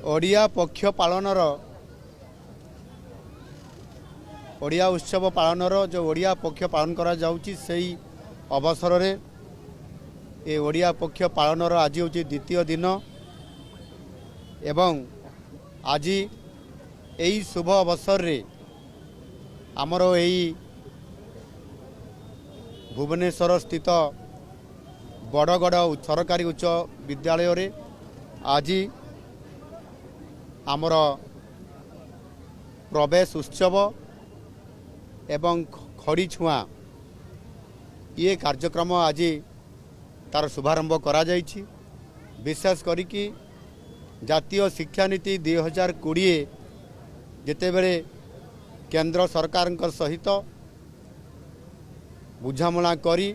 ओडिया पक्ष पालनर ओडिया उत्सव पालनर जो ओडिया पक्ष पालन करा जाउची सेही अवसर रे ए ओडिया पक्ष पालनर आज हूँ द्वितीय दिन एवं आज यही शुभ अवसर रे आमर यही भुवनेश्वर स्थित बड़गड़ सरकारी उच्च विद्यालय रे आज आमर प्रवेश उत्सव एवं खड़ी छुआ ये कार्यक्रम आज तार शुभारंभ करा जाइछि। विशेष करिकी जातीय शिक्षा नीति 2020 जेतेबेले केंद्र सरकार सहित बुझामणा करी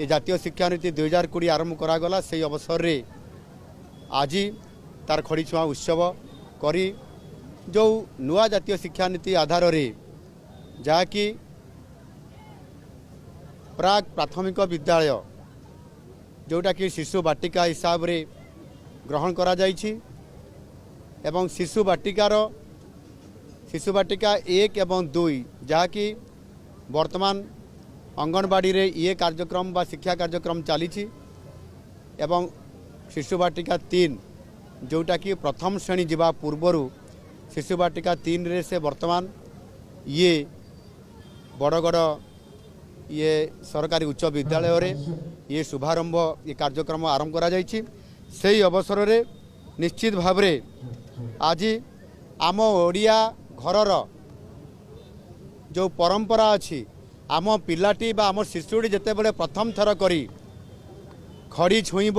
ये जातीय शिक्षा नीति 2020 आरंभ करागला से अवसर रे आज तार खड़ी छुआ उत्सव करी जो नुआ जातीय शिक्षा नीति आधार रे जाकि प्राक प्राथमिक विद्यालय जोटा कि शिशु बाटिका हिसाब रे ग्रहण करा जाइछि एवं शिशु बाटिका 1 एवं 2 जहाँकि वर्तमान अंगनवाड़ी रे ये कार्यक्रम बा शिक्षा कार्यक्रम चली एवं शिशु बाटिका 3 जोटा कि प्रथम श्रेणी जीवा पूर्वर शिशु बाटिका 3 रे से वर्तमान ये बड़गड़ ये सरकारी उच्च विद्यालय रे ये शुभारंभ ये कार्यक्रम आरंभ करा जाइछि। सेही अवसर रे निश्चित भाव रे आज आम ओडिया घरर जो परंपरा अच्छी आम पिलाटी बा आम शिशुटी जेतेबेले प्रथम थर करी खड़ी छुईब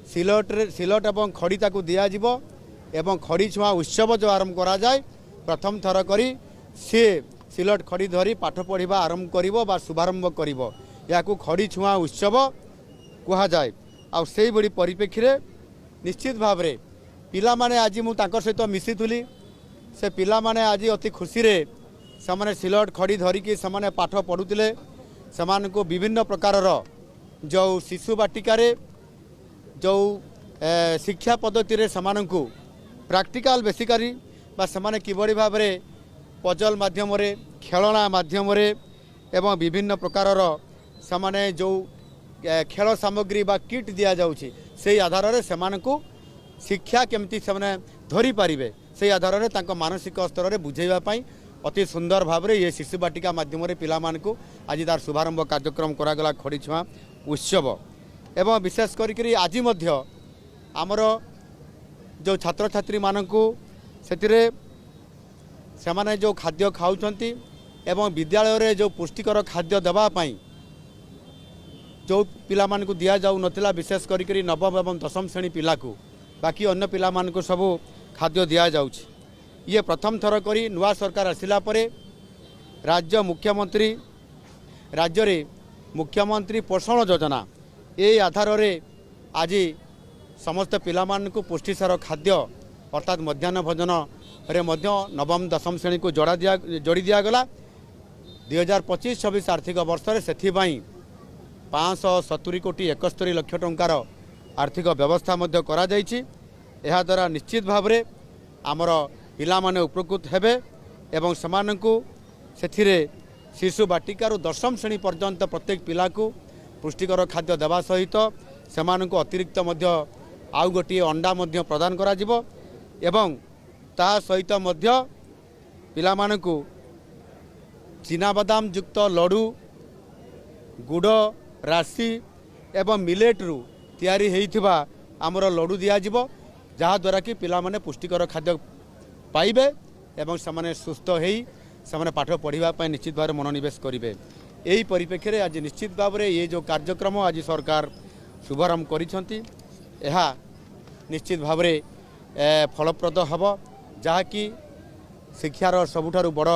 सिलट एवं खड़ी ताकू दिया जिवो एवं खड़ी छुआ उत्सव जो आरंभ करा जाए प्रथम थर करी सी सिलट खड़ी धरी पाठ पढ़ा आरंभ करिवो बा शुभारंभ करिवो याकू खड़ी छुआ उत्सव कहा जाए। आ सेही बड़ी परिप्रेक्षी रे निश्चित भाव रे पिला माने आज मु तांकर सहित मिसिथुली से पिला माने आज अति खुशी रे समाने सिलट खड़ी धरिकी समाने पाठ पढ़ुतिले समान को विभिन्न प्रकारर जो शिशु बाटिका रे जो शिक्षा पद्धति रे समान को प्रैक्टिकल बेसिकली बा समान किबड़ी भाव रे पजल माध्यम रे खेलना माध्यम रे एवं विभिन्न प्रकारर समान जो खेल सामग्री बा किट दिया जाउछि से आधार रे समान को शिक्षा केमती से धरी पारिबे से आधार रे तांको मानसिक स्तर रे बुझेबा पई अति सुंदर भाव रे ये शिशु बाटिका माध्यम रे पिला मान को आज तार शुभारंभ कार्यक्रम करागला खड़ी छुआ उत्सव एवं विशेष करी आज मध्य आमर जो छात्र छात्री मानकू सेतिरे सेमाने जो खाद्य खाउछंती एवं विद्यालय रे जो पुष्टिकर खाद्य देबा पई जो पिला मान को दिया जाउ नथिला विशेष करी नवम एवं दशम श्रेणी पिला को बाकी अन्य पिला मान को सब खाद्य दिया जाउछि। ये प्रथम थर करी नुआ सरकार आसिला परे राज्य मुख्यमंत्री पोषण योजना ये आधार रे आज समस्त पिला मान को पुष्टिसार खाद्य अर्थात मध्याह्न भोजन रे मध्य नवम दशम श्रेणी को जोड़ी दिगला 2025-26 आर्थिक वर्ष रे सेथिबाई 570 कोटी 71 लाख टंकार आर्थिक व्यवस्था मध्य करा जाइछि। एहा द्वारा निश्चित भाव रे आमर पिला माने उपकृत हेबे एवं समानकु सेथिरे शिशु बाटिकार दशम श्रेणी पर्यंत प्रत्येक पिला को पुष्टिकर खाद्य देवा सहित सेमानकु अतिरिक्त मध्य आउ गोटे अंडा मध्य प्रदान करा जिवो एवं ता सहित मध्य पिला मानकु चीना बादाम युक्त लडू गुड़ राशि एवं मिलेट रु तैयारी हेइथिबा आमर लडू दिया जिवो जहा द्वारा कि पिला माने पुष्टिकर खाद्य पाइबे एवं समाने सुस्थ हेई समाने पाठ पढ़िबा पय निश्चित भाव मनोनिवेश करिवे। एही परिप्रेक्षी रे आज निश्चित भाव रे ये जो कार्यक्रम आज सरकार शुभारंभ करिसंती एहा निश्चित भाव रे फलप्रद हब जहाँकि शिक्षार सबुठारु बड़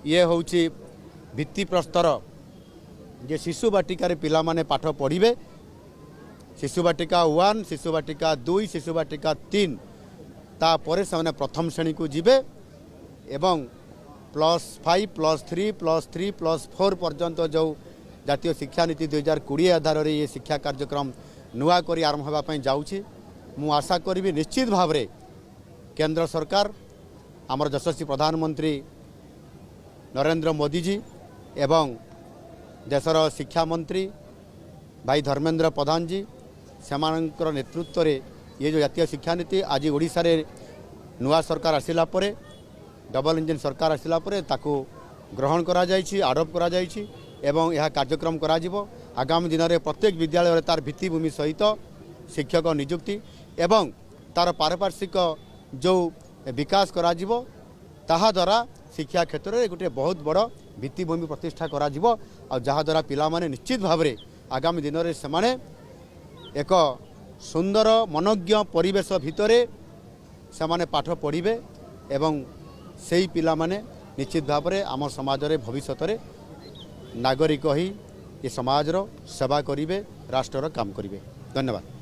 ये होउछि भित्ति प्रस्तर जे शिशु बाटिका रे पिला माने पाठ पढ़िबे शिशु बाटिका 1 शिशु बाटिका 2 शिशु बाटिका 3 तापर से प्रथम श्रेणी को जीवे एवं +5 +3 +3 +4 पर्यंत जो जातीय शिक्षा नीति 2020 आधार रे ये शिक्षा कार्यक्रम नुआ करी आरंभ होगा जाउछि मु आशा करी निश्चित भाव में केंद्र सरकार आमर यशस्वी प्रधानमंत्री नरेंद्र मोदी जी एवं देशर शिक्षा मंत्री भाई धर्मेंद्र प्रधान जी सेमानंकर नेतृत्व रे ये जो जातीय शिक्षा नीति आज ओडिशा रे नुआ सरकार आसिला परे डबल इंजन सरकार आसिला परे ताकू ग्रहण करा जायछि आरोप करा जायछि एवं यह कार्यक्रम करा जिवो आगामी दिन में प्रत्येक विद्यालय तार भित्तिभूमि सहित शिक्षक नियुक्ति एवं तार पारिपार्श्विक जो विकास करा जिवो ताहा द्वारा शिक्षा क्षेत्र में गोटे बहुत बड़ भित्तिभूमि प्रतिष्ठा करा जिवो और जहाँ द्वारा पिला माने निश्चित भाव में आगामी दिन में सेमाने एक सुंदर मनोज्ञ परिवेश भितरे सेमाने पाठ पढ़िबे एवं सेही पिला माने निश्चित भाव में आम समाज रे भविष्यत रे नागरिक ही ये समाज रो सेवा करिवे राष्ट्र रो काम करिवे। धन्यवाद।